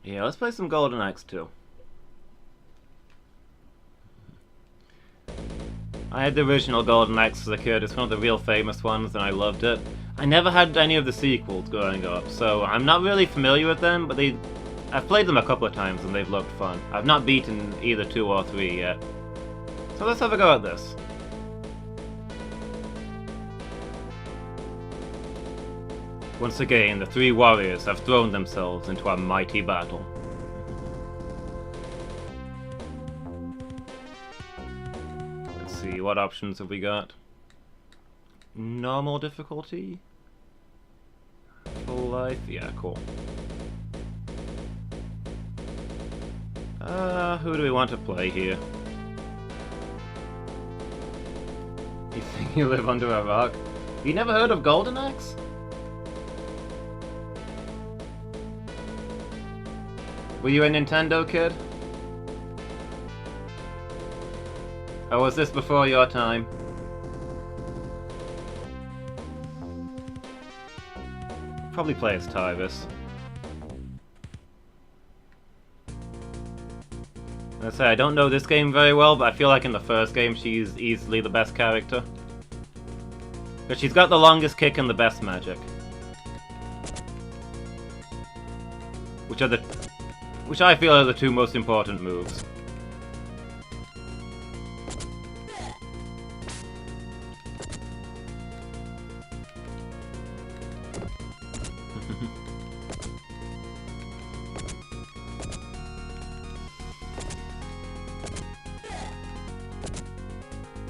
Yeah, let's play some Golden Axe too. I had the original Golden Axe as a kid. It's one of the real famous ones, and I loved it. I never had any of the sequels growing up, so I'm not really familiar with them, but I've played them a couple of times and they've looked fun. I've not beaten either 2 or 3 yet. So let's have a go at this. Once again, the 3 warriors have thrown themselves into a mighty battle. Let's see, what options have we got? Normal difficulty? Full life? Yeah, cool. Who do we want to play here? You think you live under a rock? You never heard of Golden Axe? Were you a Nintendo kid? Or was this before your time? Probably play as Tyrus. Let's say I don't know this game very well, but I feel like in the first game she's easily the best character. Because she's got the longest kick and the best magic. Which I feel are the 2 most important moves.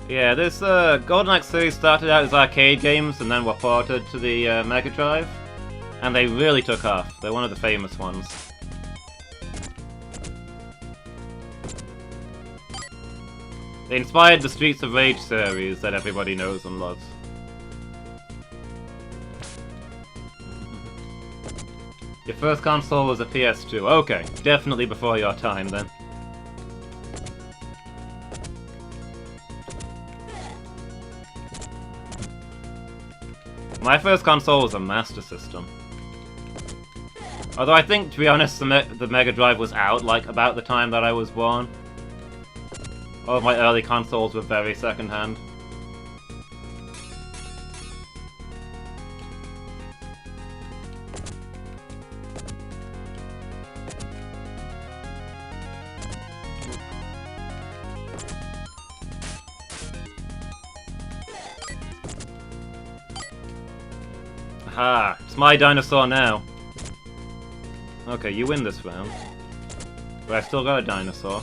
Yeah, this Golden Axe series started out as arcade games and then were ported to the Mega Drive. And they really took off. They're one of the famous ones. They inspired the Streets of Rage series that everybody knows and loves. Your first console was a PS2. Okay, definitely before your time then. My first console was a Master System. Although I think, to be honest, the Mega Drive was out, like, about the time that I was born. All of my early consoles were very second-hand. Aha! It's my dinosaur now! Okay, you win this round. But I've still got a dinosaur.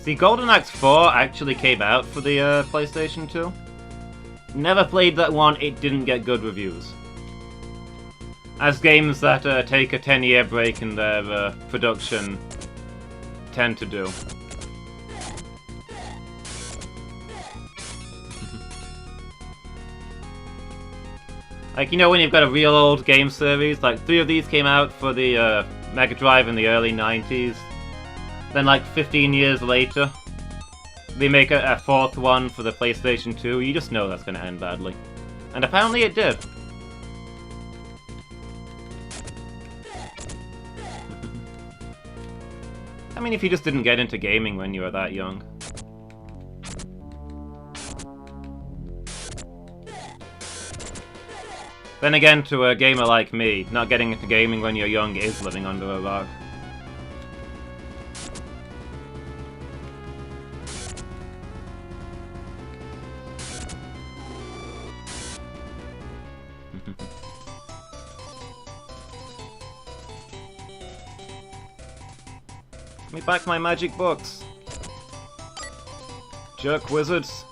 See, Golden Axe 4 actually came out for the PlayStation 2. Never played that one, it didn't get good reviews. As games that take a 10-year break in their production tend to do. Like, you know when you've got a real old game series, like 3 of these came out for the Mega Drive in the early 90s. Then like 15 years later, they make a 4th one for the PlayStation 2, you just know that's going to end badly. And apparently it did. I mean, if you just didn't get into gaming when you were that young. Then again, to a gamer like me, not getting into gaming when you're young is living under a rock. Give me back my magic books. Jerk wizards.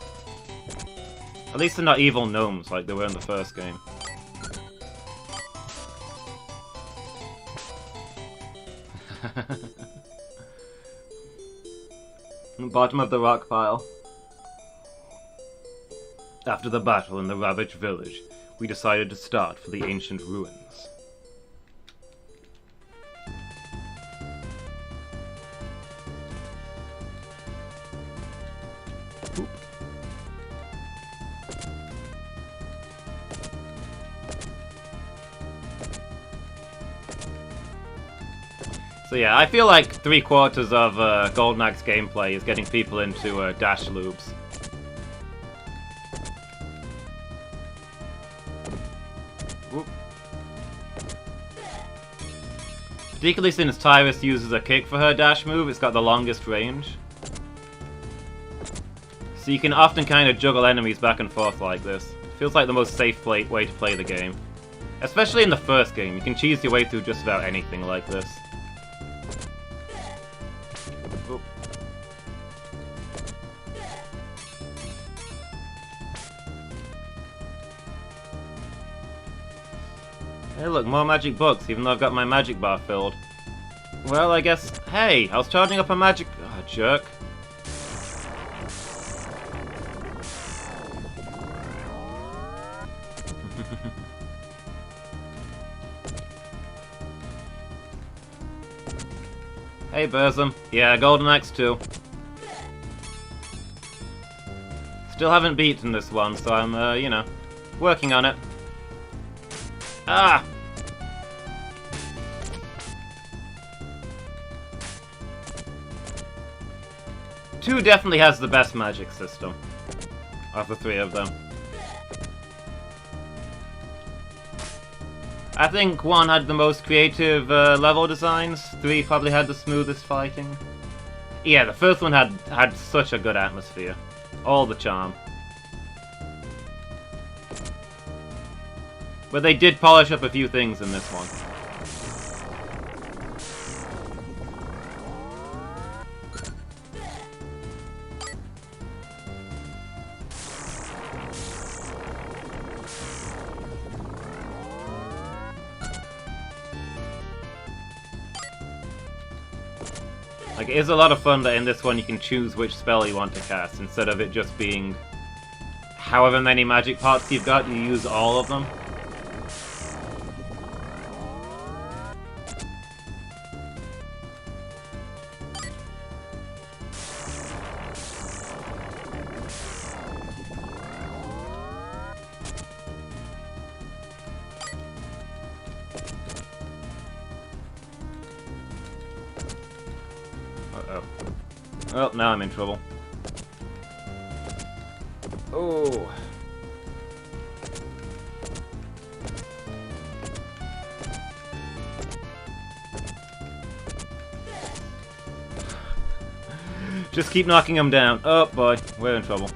At least they're not evil gnomes like they were in the first game. Bottom of the rock pile. After the battle in the ravaged village, we decided to start for the ancient ruins. Oop. So yeah, I feel like 3/4 of Golden Axe gameplay is getting people into dash loops. Whoop. Particularly since Tyrus uses a kick for her dash move, it's got the longest range. So you can often kind of juggle enemies back and forth like this. Feels like the most safe way to play the game. Especially in the first game, you can cheese your way through just about anything like this. Oop. Hey look, more magic books, even though I've got my magic bar filled. Well, I guess... Hey, I was charging up a magic... Oh, jerk. Hey, Burzum. Yeah, Golden Axe too. Still haven't beaten this one, so I'm, you know, working on it. Ah! Two definitely has the best magic system of the three of them. I think 1 had the most creative level designs, 3 probably had the smoothest fighting. Yeah, the first one had such a good atmosphere. All the charm. But they did polish up a few things in this one. Like, it is a lot of fun that in this one you can choose which spell you want to cast, instead of it just being however many magic pots you've got, you use all of them. Uh-oh. Well, now I'm in trouble. Oh. Just keep knocking them down. Oh boy, we're in trouble.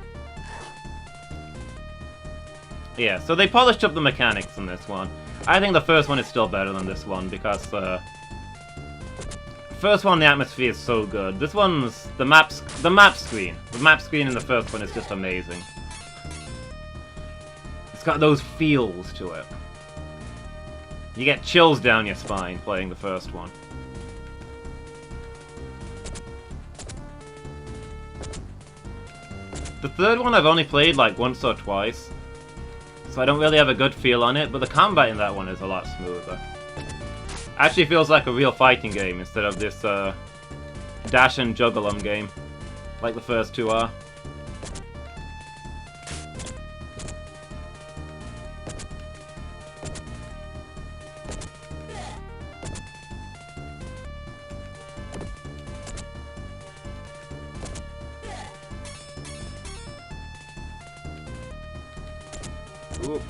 Yeah, so they polished up the mechanics in this one. I think the first one is still better than this one because first one, the atmosphere is so good. This one's the map screen. The map screen in the first one is just amazing. It's got those feels to it. You get chills down your spine playing the first one. The third one I've only played like once or twice, so I don't really have a good feel on it, but the combat in that one is a lot smoother. Actually feels like a real fighting game instead of this dash and juggle 'em game, like the first two are. Ooh.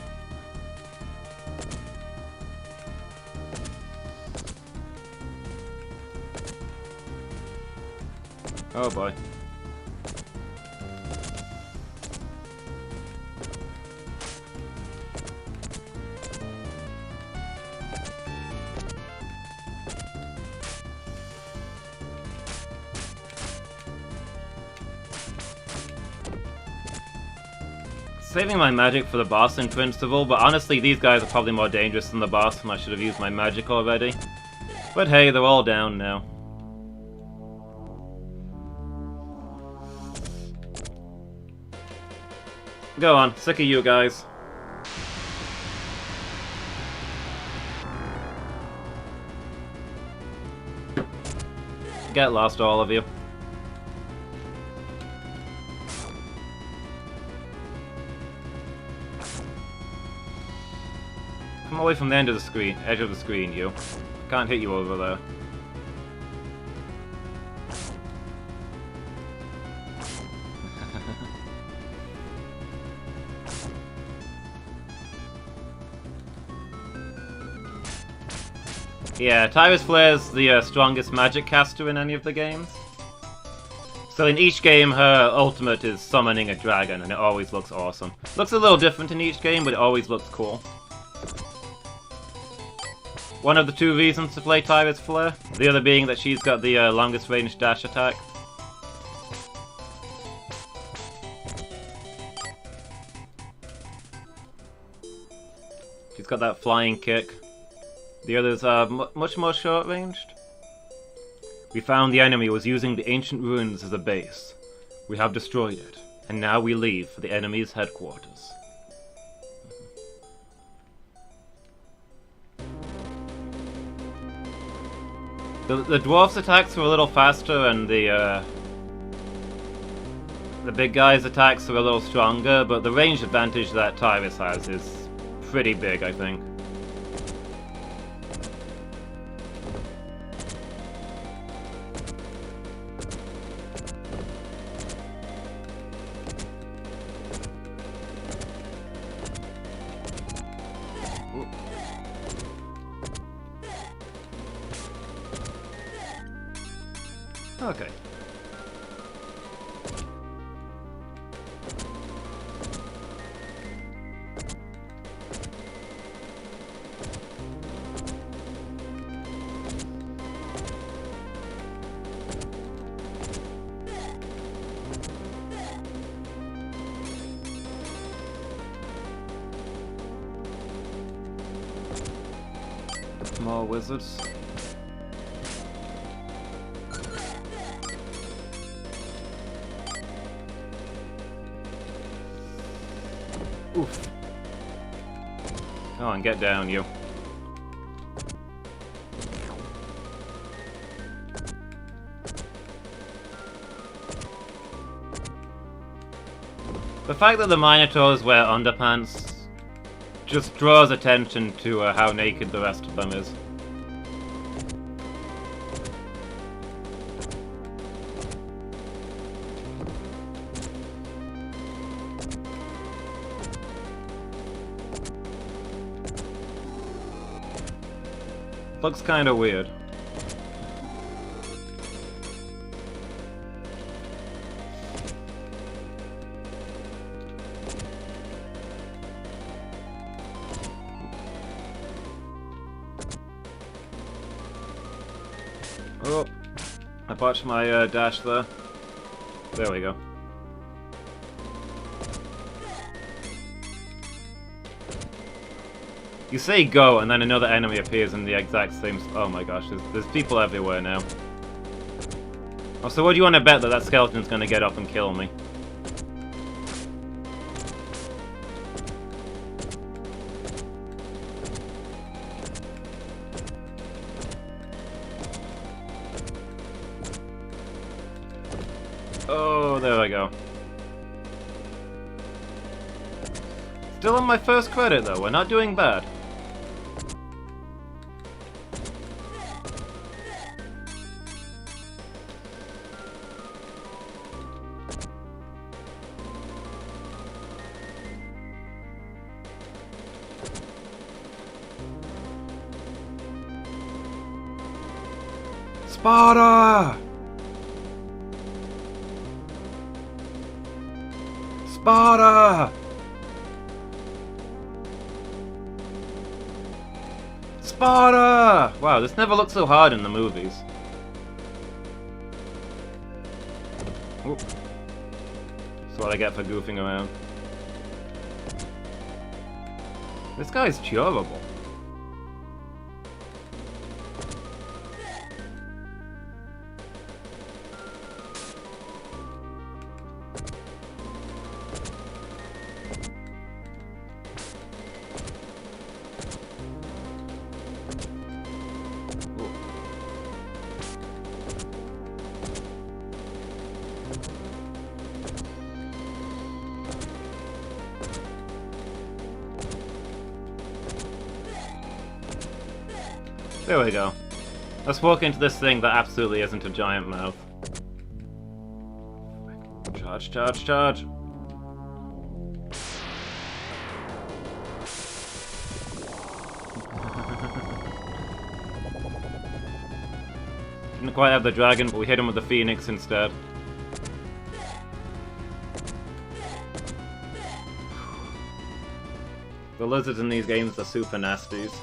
Oh boy. Saving my magic for the boss in principle, but honestly these guys are probably more dangerous than the boss and I should have used my magic already. But hey, they're all down now. Go on, sick of you guys. Get lost, all of you. Come away from the end of the screen, edge of the screen, you. Can't hit you over there. Yeah, Tyrus Flare's the strongest magic caster in any of the games. So in each game, her ultimate is summoning a dragon, and it always looks awesome. Looks a little different in each game, but it always looks cool. One of the two reasons to play Tyrus Flare, the other being that she's got the longest range dash attack. She's got that flying kick. The others are much more short-ranged. We found the enemy was using the ancient ruins as a base. We have destroyed it, and now we leave for the enemy's headquarters. The dwarf's attacks were a little faster, and the big guy's attacks are a little stronger, but the range advantage that Tyrus has is pretty big, I think. Okay. More wizards. Oof. Come on, get down, you. The fact that the Minotaurs wear underpants just draws attention to how naked the rest of them is. Looks kind of weird. Oh, I botched my dash there. There we go. You say go, and then another enemy appears in the exact same... Oh my gosh, there's people everywhere now. Oh, so what do you want to bet that skeleton's gonna get up and kill me? Oh, there I go. Still on my first credit though, we're not doing bad. Sparta! Sparta! Sparta! Wow, this never looked so hard in the movies. Oop. That's what I get for goofing around. This guy's curable. There we go. Let's walk into this thing that absolutely isn't a giant mouth. Charge, charge, charge! Didn't quite have the dragon, but we hit him with the phoenix instead. The lizards in these games are super nasties.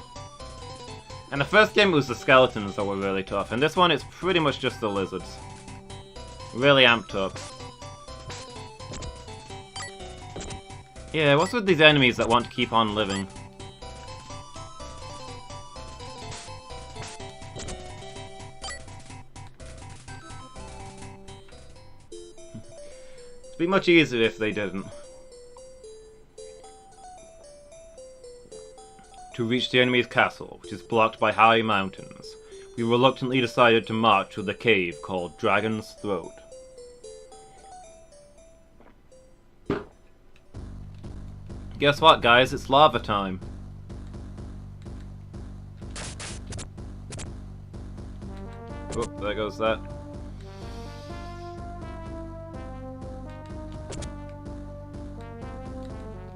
And the first game it was the skeletons that were really tough, and this one it's pretty much just the lizards. Really amped up. Yeah, what's with these enemies that want to keep on living? It'd be much easier if they didn't. To reach the enemy's castle, which is blocked by high mountains, we reluctantly decided to march to the cave called Dragon's Throat. Guess what, guys? It's lava time. Oh, there goes that.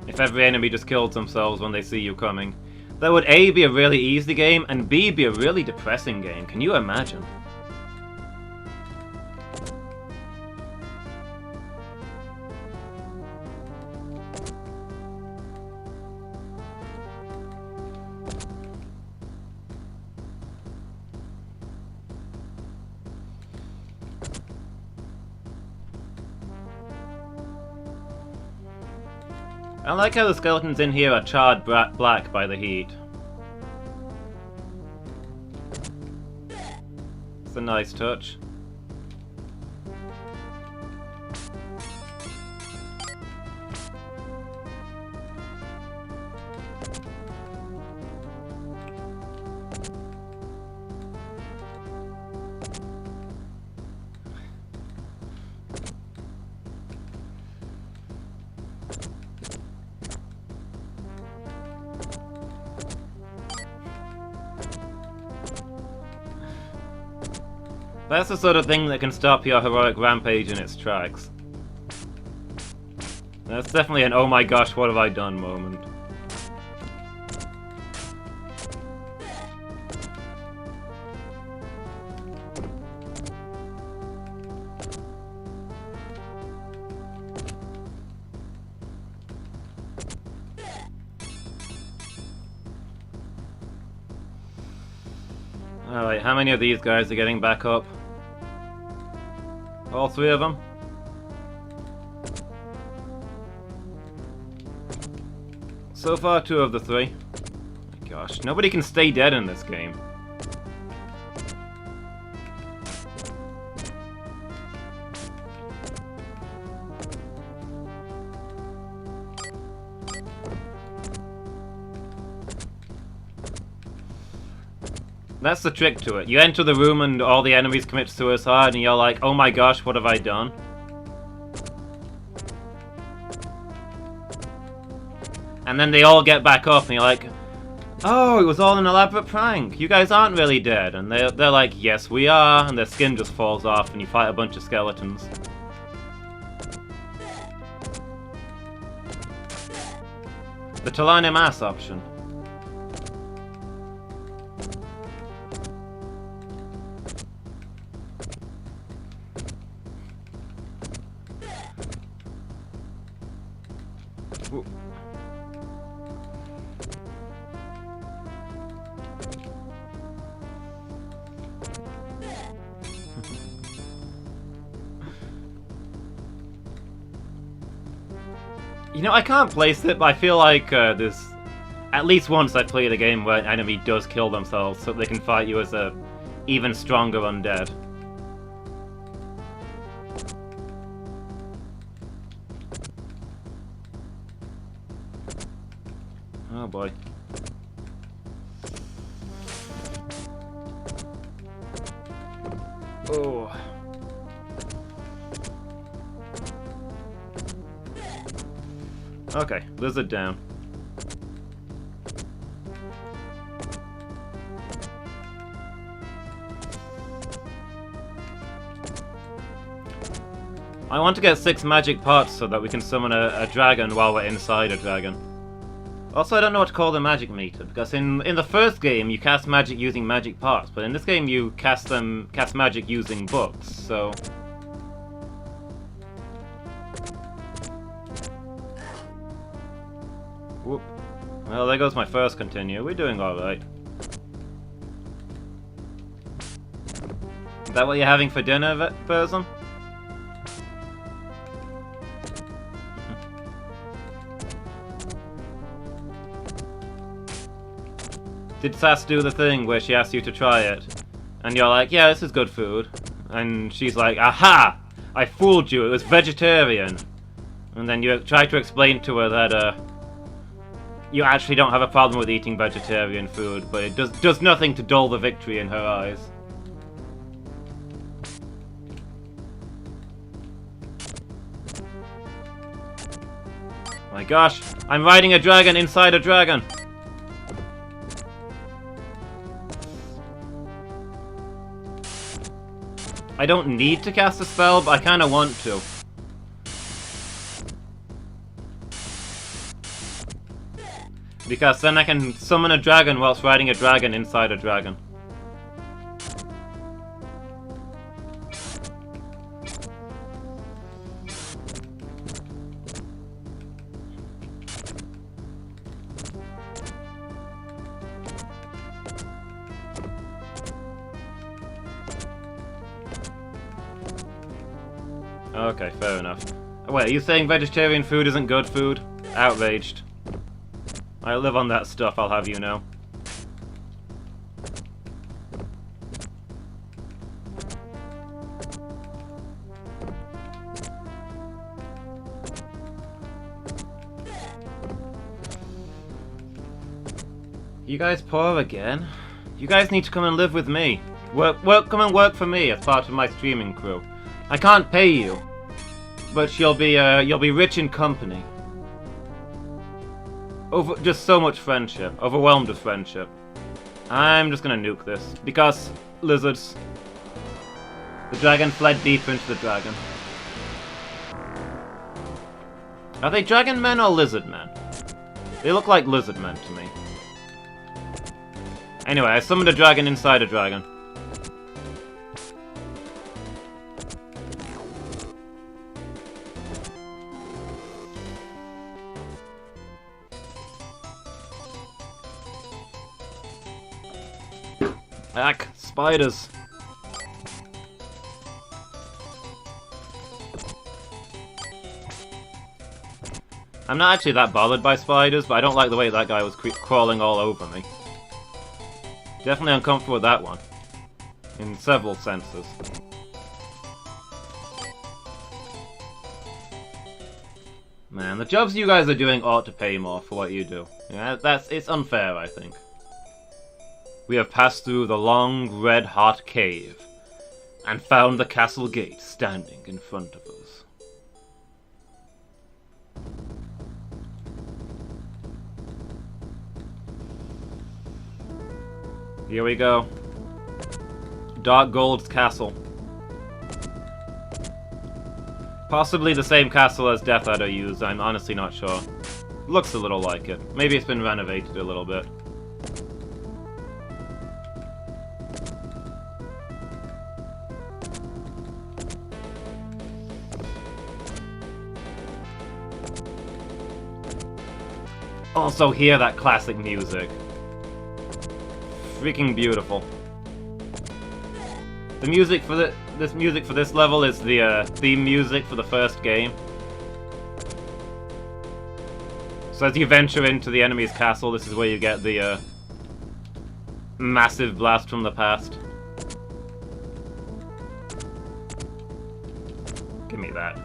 If every enemy just kills themselves when they see you coming, that would A, be a really easy game, and B, be a really depressing game. Can you imagine? I like how the skeletons in here are charred black by the heat. It's a nice touch. That's the sort of thing that can stop your heroic rampage in its tracks. That's definitely an oh my gosh, what have I done moment. Alright, how many of these guys are getting back up? All three of them? So far, 2 of the 3. Oh my gosh, nobody can stay dead in this game. That's the trick to it. You enter the room and all the enemies commit suicide and you're like, oh my gosh, what have I done? And then they all get back up and you're like, oh, it was all an elaborate prank. You guys aren't really dead. And they're like, yes we are. And their skin just falls off and you fight a bunch of skeletons. The Talane Mass option. You know, I can't place it, but I feel like there's at least once I've played a game where an enemy does kill themselves so they can fight you as a even stronger undead. Oh boy. Oh. Okay, lizard down. I want to get 6 magic pots so that we can summon a dragon while we're inside a dragon. Also, I don't know what to call the magic meter, because in the first game you cast magic using magic parts, but in this game you cast magic using books, so... Whoop. Well, there goes my first continue. We're doing alright. Is that what you're having for dinner, Burzum? Did Sass do the thing where she asked you to try it? And you're like, yeah, this is good food. And she's like, aha! I fooled you, it was vegetarian. And then you try to explain to her that, you actually don't have a problem with eating vegetarian food, but it does nothing to dull the victory in her eyes. My gosh, I'm riding a dragon inside a dragon! I don't need to cast a spell, but I kinda want to. Because then I can summon a dragon whilst riding a dragon inside a dragon. Okay, fair enough. Wait, are you saying vegetarian food isn't good food? Outraged. I live on that stuff, I'll have you know. You guys poor again? You guys need to come and live with me. Come and work for me as part of my streaming crew. I can't pay you, but you'll be rich in company. Just so much friendship, overwhelmed with friendship. I'm just gonna nuke this because lizards. The dragon fled deeper into the dragon. Are they dragon men or lizard men? They look like lizard men to me. Anyway, I summoned a dragon inside a dragon. Ack, spiders. I'm not actually that bothered by spiders, but I don't like the way that guy was crawling all over me. Definitely uncomfortable with that one. In several senses. Man, the jobs you guys are doing ought to pay more for what you do. Yeah, it's unfair, I think. We have passed through the long, red-hot cave, and found the castle gate standing in front of us. Here we go. Dark Guld's castle. Possibly the same castle as Death Adder used, I'm honestly not sure. Looks a little like it. Maybe it's been renovated a little bit. Also hear that classic music. Freaking beautiful. The music for this level is the theme music for the first game. So as you venture into the enemy's castle, this is where you get the massive blast from the past. Give me that.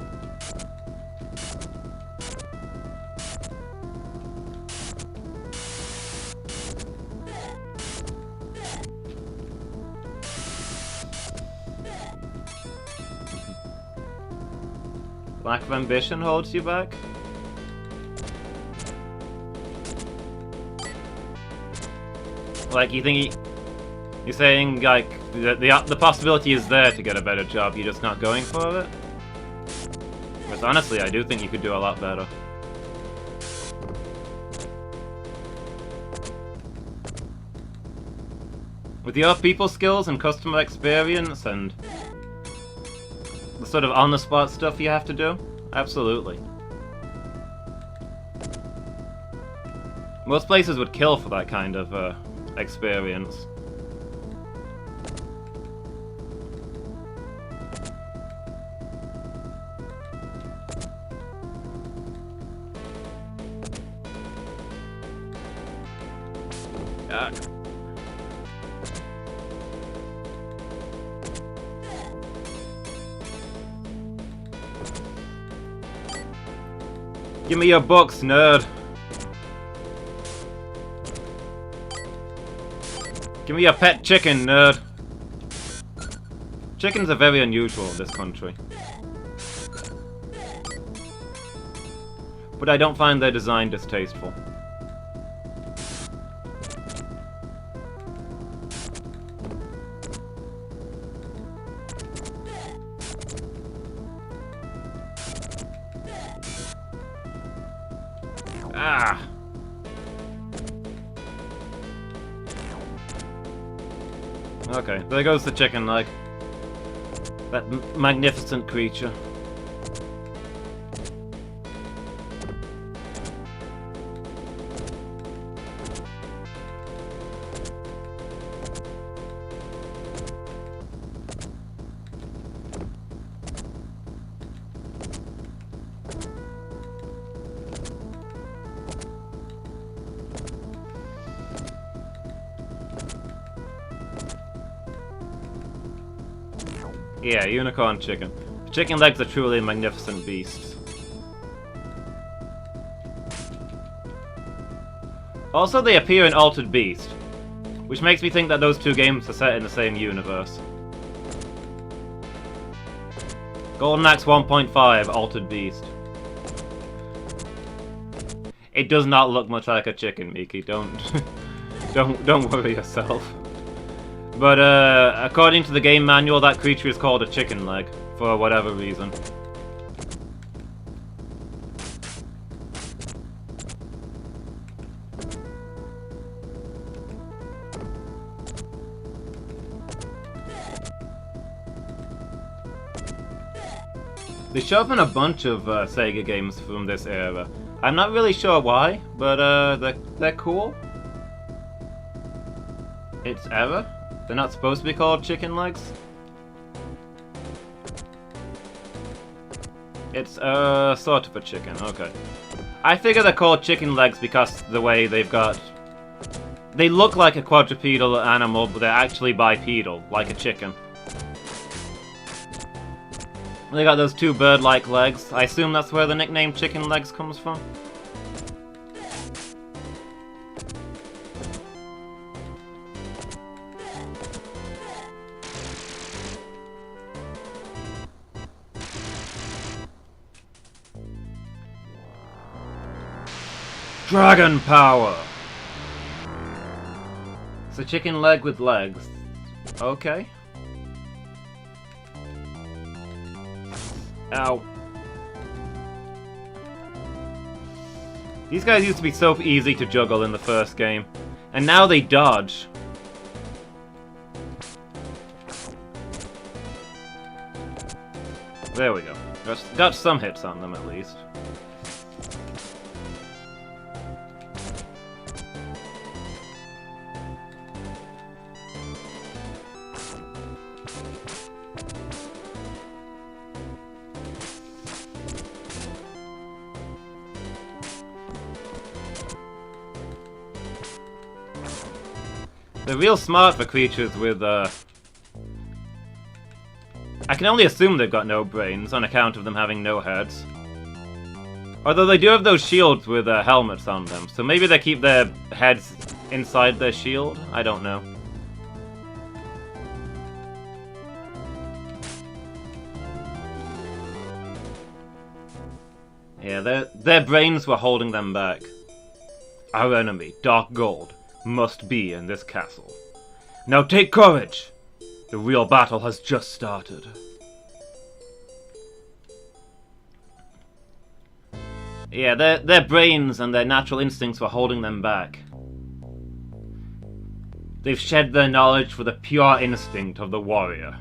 Lack of ambition holds you back? Like, you think you're saying, like, the possibility is there to get a better job, you're just not going for it? Because honestly, I do think you could do a lot better. With your people skills and customer experience and the sort of on-the-spot stuff you have to do, absolutely. Most places would kill for that kind of experience. Give me your books, nerd. Give me your pet chicken, nerd. Chickens are very unusual in this country. But I don't find their design distasteful. Ah! Okay, there goes the chicken leg. That magnificent creature. Yeah, unicorn chicken. Chicken legs are truly magnificent beasts. Also, they appear in Altered Beast, which makes me think that those two games are set in the same universe. Golden Axe 1.5, Altered Beast. It does not look much like a chicken, Miki. Don't worry yourself. But according to the game manual, that creature is called a chicken leg, for whatever reason. They show up in a bunch of Sega games from this era. I'm not really sure why, but they're cool. It's error? They're not supposed to be called chicken legs? It's sort of a chicken, okay. I figure they're called chicken legs because the way they've got... They look like a quadrupedal animal, but they're actually bipedal, like a chicken. They got those two bird-like legs. I assume that's where the nickname chicken legs comes from. Dragon power! It's a chicken leg with legs. Okay. Ow. These guys used to be so easy to juggle in the first game. And now they dodge. There we go. Got some hits on them at least. They're real smart for creatures with, I can only assume they've got no brains on account of them having no heads. Although they do have those shields with helmets on them, so maybe they keep their heads inside their shield? I don't know. Yeah, their brains were holding them back. Our enemy, Dark Guld, must be in this castle. Now take courage! The real battle has just started. Yeah, their brains and their natural instincts were holding them back. They've shed their knowledge for the pure instinct of the warrior.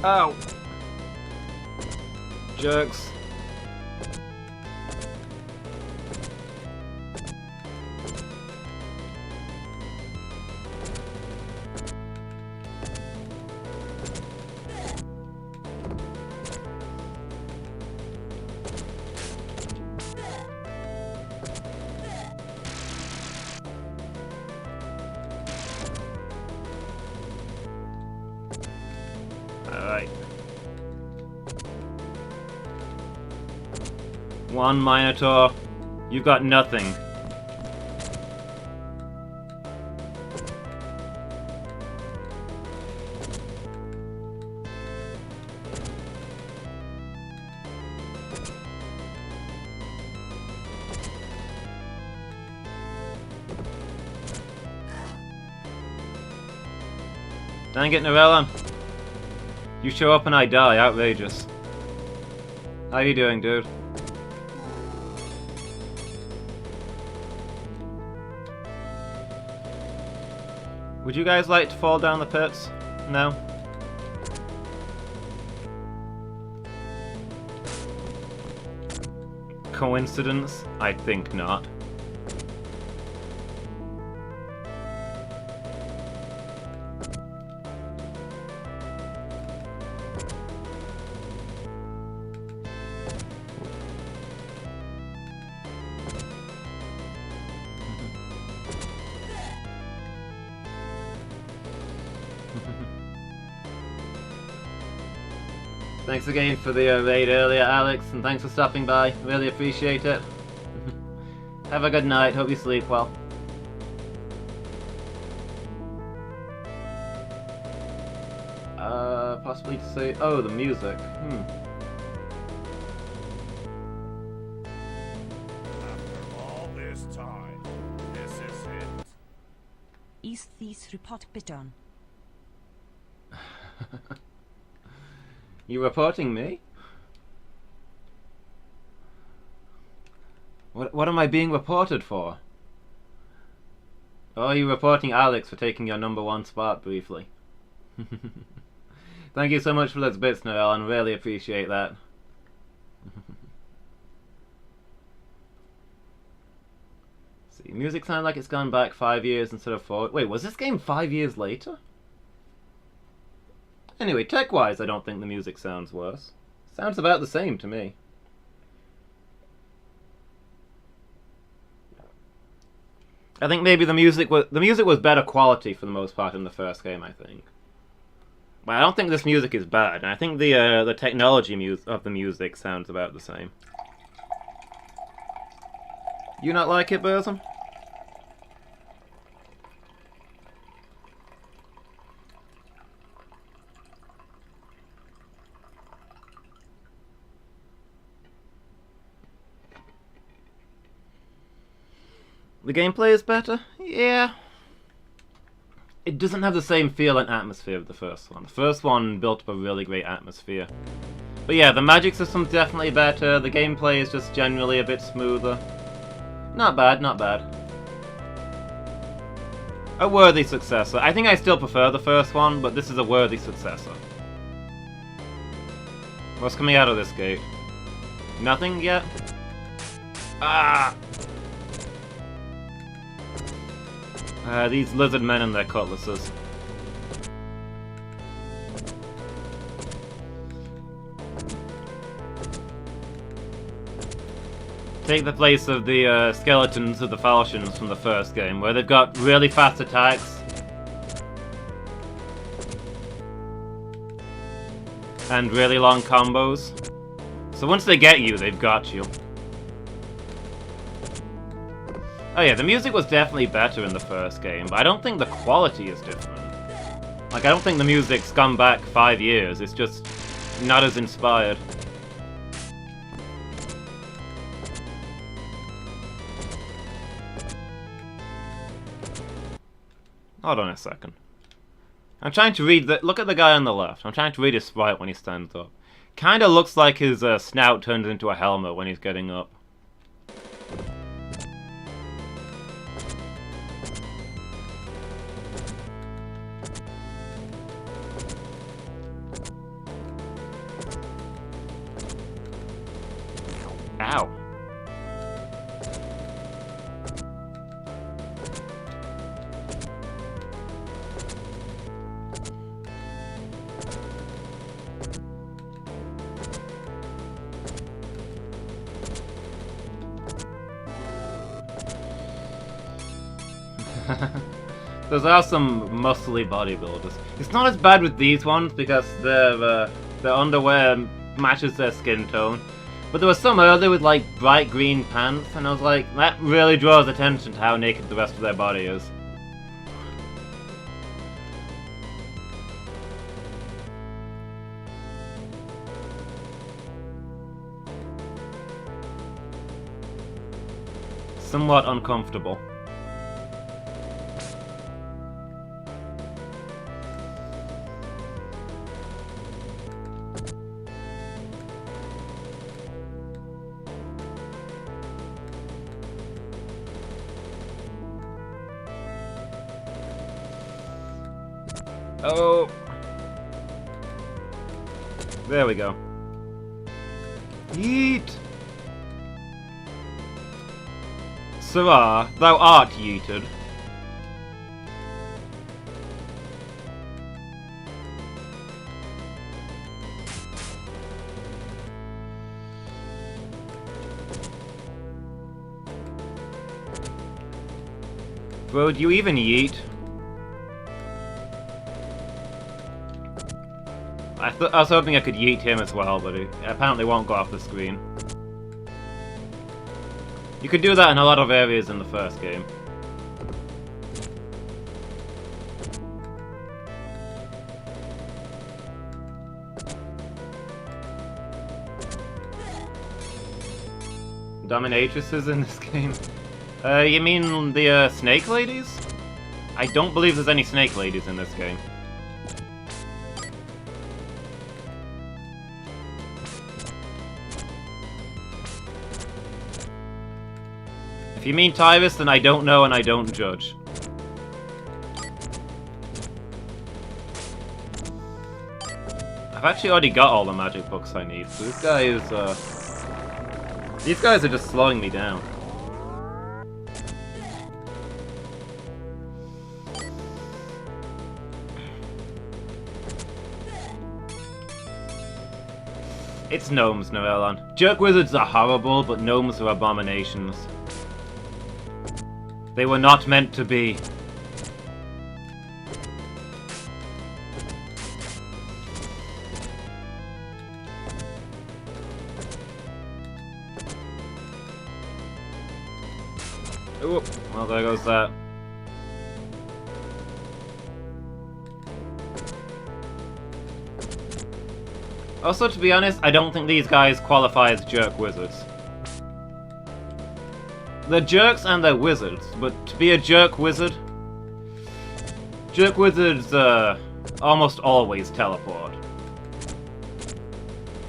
Ow! Jerks. Alright. One Minotaur. You've got nothing. Dang it, Novella. You show up and I die. Outrageous. How you doing, dude? Would you guys like to fall down the pits? No? Coincidence? I think not. Thanks again for the raid earlier, Alex, and thanks for stopping by. Really appreciate it. Have a good night. Hope you sleep well. Possibly to say... Oh, the music. After all this time, this is it. Is this report bittern? You reporting me? What am I being reported for? Oh, you're reporting Alex for taking your #1 spot briefly. Thank you so much for those bits, Noel, and really appreciate that. See, music sounds like it's gone back 5 years instead of 4. Wait, was this game 5 years later? Anyway, tech-wise, I don't think the music sounds worse. Sounds about the same to me. I think maybe the music was better quality for the most part in the first game, I think. But I don't think this music is bad, and I think the technology of the music sounds about the same. You not like it, Burzum? The gameplay is better? Yeah. It doesn't have the same feel and atmosphere of the first one. The first one built up a really great atmosphere. But yeah, the magic system's definitely better. The gameplay is just generally a bit smoother. Not bad, not bad. A worthy successor. I think I still prefer the first one, but this is a worthy successor. What's coming out of this gate? Nothing yet? Ah! These lizard men and their cutlasses. Take the place of the skeletons of the falchions from the first game, where they've got really fast attacks. And really long combos. So once they get you, they've got you. Oh yeah, the music was definitely better in the first game, but I don't think the quality is different. Like, I don't think the music's gone back 5 years, it's just not as inspired. Hold on a second. I'm trying to read the... Look at the guy on the left. I'm trying to read his sprite when he stands up. Kinda looks like his snout turns into a helmet when he's getting up. Ow. Those are some muscly bodybuilders. It's not as bad with these ones because their underwear matches their skin tone. But there was some earlier with like bright green pants, and I was like, that really draws attention to how naked the rest of their body is. Somewhat uncomfortable. Oh. There we go. Yeet! Sirrah, thou art yeeted. Bro, do you even yeet? I was hoping I could yeet him as well, but he apparently won't go off the screen. You could do that in a lot of areas in the first game. Dominatrices in this game? You mean the snake ladies? I don't believe there's any snake ladies in this game. If you mean Tyrus, then I don't know and I don't judge. I've actually already got all the magic books I need, so this guy is, these guys are just slowing me down. It's gnomes, Noellan. Jerk wizards are horrible, but gnomes are abominations. They were not meant to be. Ooh, well there goes that. Also, to be honest, I don't think these guys qualify as jerk wizards. They're jerks and they're wizards, but to be a jerk wizards almost always teleport.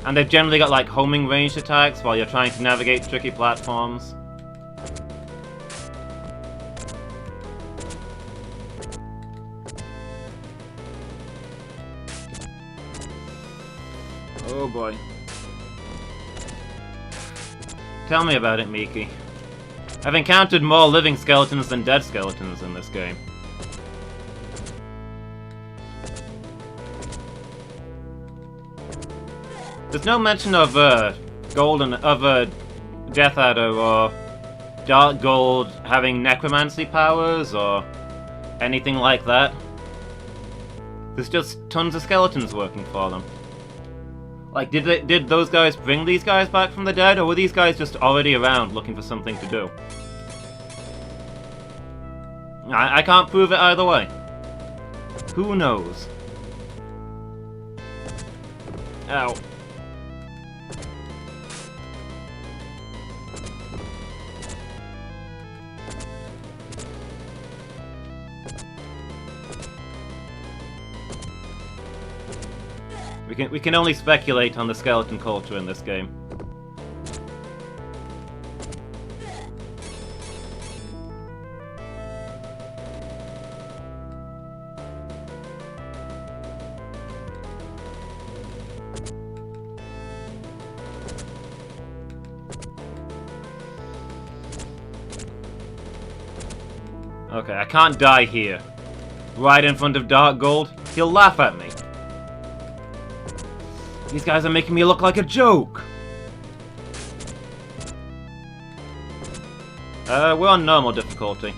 And they've generally got like homing ranged attacks while you're trying to navigate tricky platforms. Oh boy. Tell me about it, Miki. I've encountered more living skeletons than dead skeletons in this game. There's no mention of Death Adder or Dark Guld having necromancy powers or anything like that. There's just tons of skeletons working for them. Like, did those guys bring these guys back from the dead, or were these guys just already around looking for something to do? I can't prove it either way. Who knows? Ow. We can only speculate on the skeleton culture in this game. Okay, I can't die here. Right in front of Dark Guld, he'll laugh at me. These guys are making me look like a joke! We're on normal difficulty.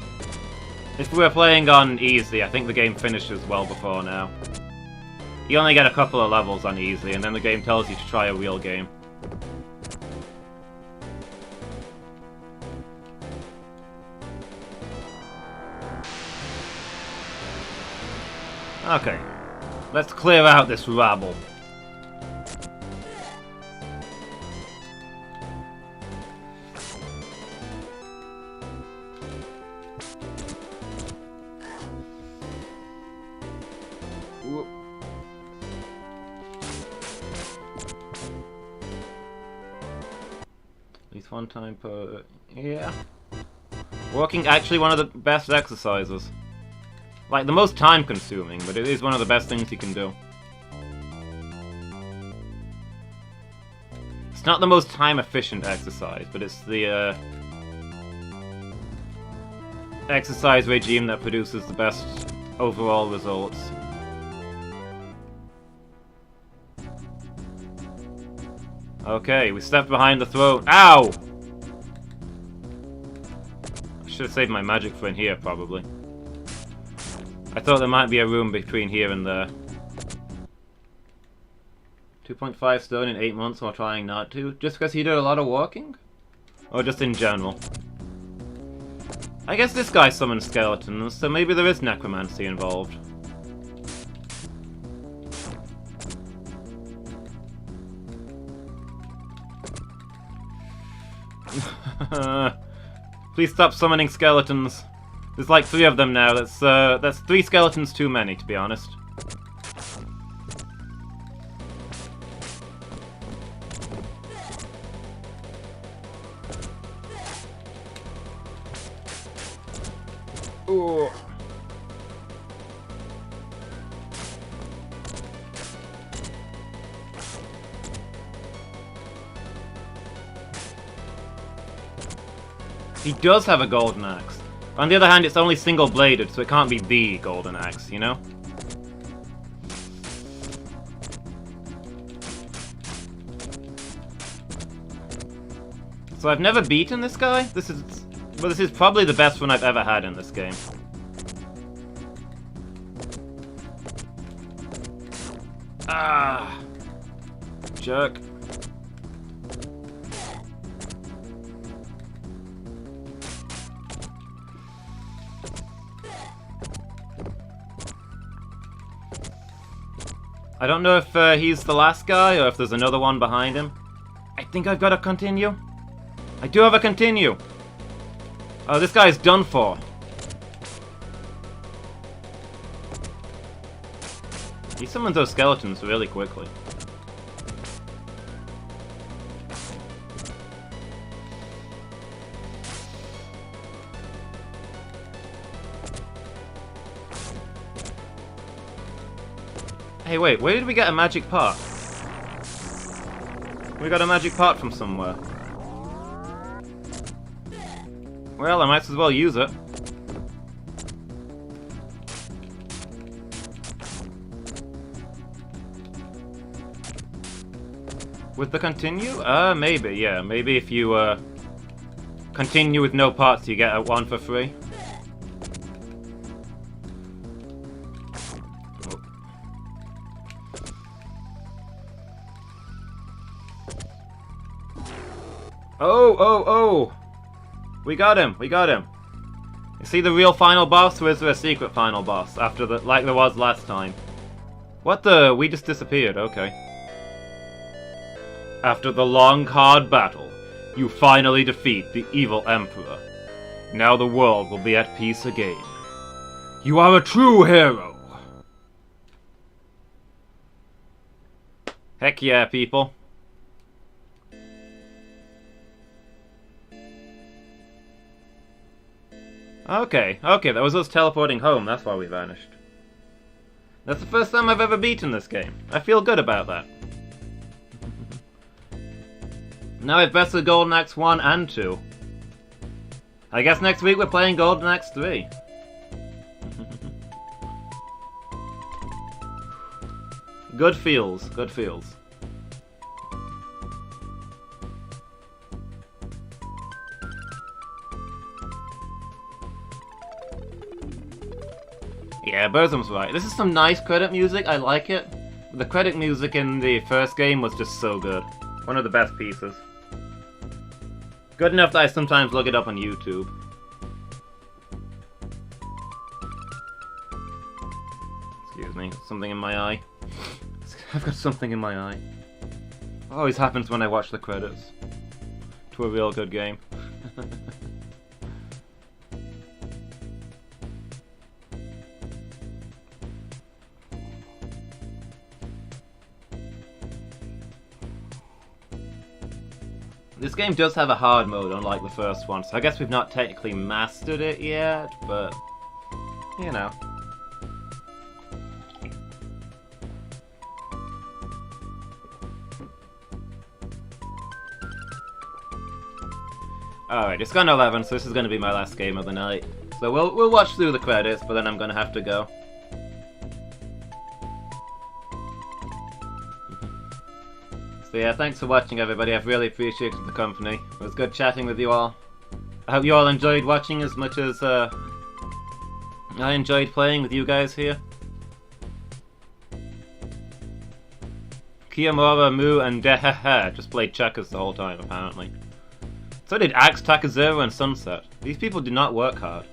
If we were playing on easy, I think the game finishes well before now. You only get a couple of levels on easy, and then the game tells you to try a real game. Okay, let's clear out this rabble. At least one time per... yeah. Walking actually one of the best exercises. Like, the most time-consuming, but it is one of the best things you can do. It's not the most time-efficient exercise, but it's the, exercise regime that produces the best overall results. Okay, we stepped behind the throne. Ow! I should have saved my magic for in here, probably. I thought there might be a room between here and there. 2.5 stone in 8 months while trying not to? Just because he did a lot of walking? Or just in general? I guess this guy summoned skeletons, so maybe there is necromancy involved. Please stop summoning skeletons. There's like 3 of them now. That's 3 skeletons too many, to be honest. Ooh. He does have a golden axe. On the other hand, it's only single-bladed, so it can't be the golden axe, you know? So I've never beaten this guy? This is probably the best one I've ever had in this game. Ah! Jerk. I don't know if he's the last guy or if there's another one behind him. I think I've got a continue. I do have a continue. Oh, this guy's done for. He summons those skeletons really quickly. Hey, wait, where did we get a magic pot? We got a magic pot from somewhere. Well, I might as well use it. With the continue? Maybe, yeah. Maybe if you, continue with no pots, you get one for free. Oh! We got him! Is he the real final boss, or is there a secret final boss, after the, like there was last time? What the? We just disappeared, okay. After the long, hard battle, you finally defeat the evil Emperor. Now the world will be at peace again. You are a true hero! Heck yeah, people. Okay, that was us teleporting home, that's why we vanished. That's the first time I've ever beaten this game. I feel good about that. Now I've bested Golden Axe 1 and 2. I guess next week we're playing Golden Axe 3. Good feels, good feels. Yeah, Burzum's right. This is some nice credit music, I like it. The credit music in the first game was just so good. One of the best pieces. Good enough that I sometimes look it up on YouTube. Excuse me, something in my eye. I've got something in my eye. Always happens when I watch the credits. To a real good game. This game does have a hard mode, unlike the first one, so I guess we've not technically mastered it yet, but, you know. Alright, it's gone 11, so this is going to be my last game of the night. So we'll watch through the credits, but then I'm going to have to go. So yeah, thanks for watching everybody, I've really appreciated the company. It was good chatting with you all. I hope you all enjoyed watching as much as I enjoyed playing with you guys here. Kiyomura, Mu, and Dehehe just played checkers the whole time, apparently. So did Axe, Takazero, and Sunset. These people do not work hard.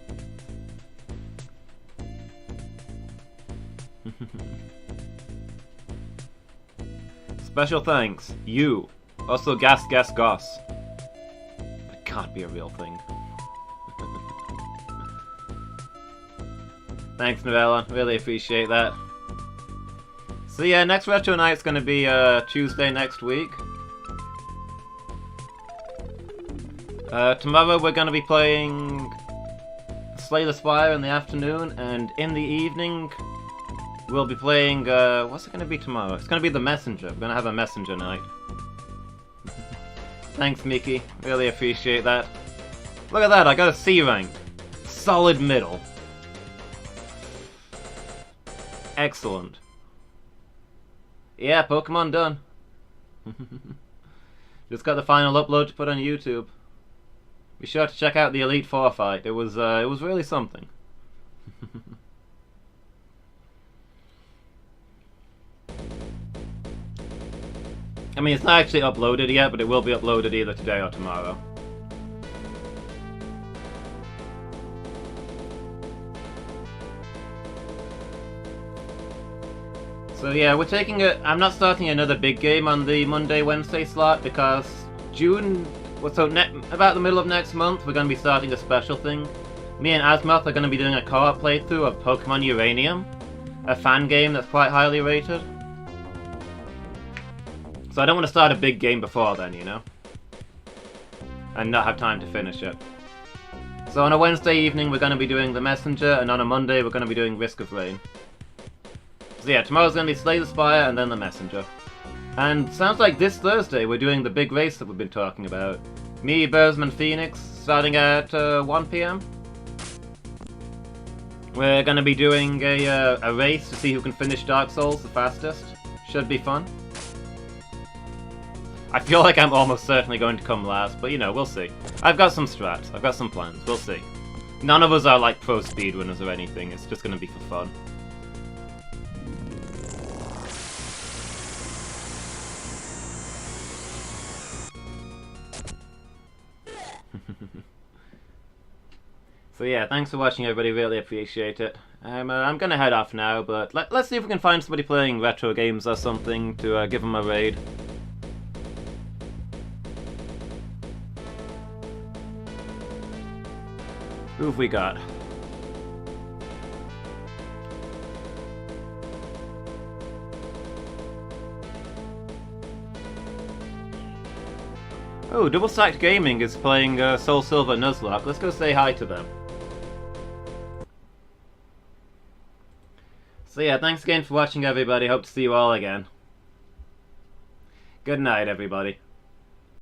Special thanks, you. Also Gas Goss. That can't be a real thing. Thanks, Novella. Really appreciate that. So yeah, next Retro Night's gonna be Tuesday next week. Tomorrow we're gonna be playing Slay the Spire in the afternoon, and in the evening we'll be playing, what's it gonna be tomorrow? It's gonna be The Messenger. We're gonna have a Messenger night. Thanks, Mickey. Really appreciate that. Look at that, I got a C rank. Solid middle. Excellent. Yeah, Pokemon done. Just got the final upload to put on YouTube. Be sure to check out the Elite Four fight. It was really something. I mean, it's not actually uploaded yet, but it will be uploaded either today or tomorrow. So yeah, we're taking it. I'm not starting another big game on the Monday-Wednesday slot because June. So about the middle of next month, we're going to be starting a special thing. Me and Asmoth are going to be doing a co-op playthrough of Pokemon Uranium, a fan game that's quite highly rated. So I don't want to start a big game before then, you know? And not have time to finish it. So on a Wednesday evening we're going to be doing The Messenger, and on a Monday we're going to be doing Risk of Rain. So yeah, tomorrow's going to be Slay the Spire and then The Messenger. And sounds like this Thursday we're doing the big race that we've been talking about. Me, Burzum, and Phoenix, starting at 1 PM. We're going to be doing a race to see who can finish Dark Souls the fastest. Should be fun. I feel like I'm almost certainly going to come last, but you know, we'll see. I've got some strats, I've got some plans, we'll see. None of us are like pro speedrunners or anything, it's just going to be for fun. So yeah, thanks for watching everybody, really appreciate it. I'm gonna head off now, but let's see if we can find somebody playing retro games or something to give them a raid. Who have we got? Oh, Double Stacked Gaming is playing Soul Silver Nuzlocke. Let's go say hi to them. So yeah, thanks again for watching, everybody. Hope to see you all again. Good night, everybody.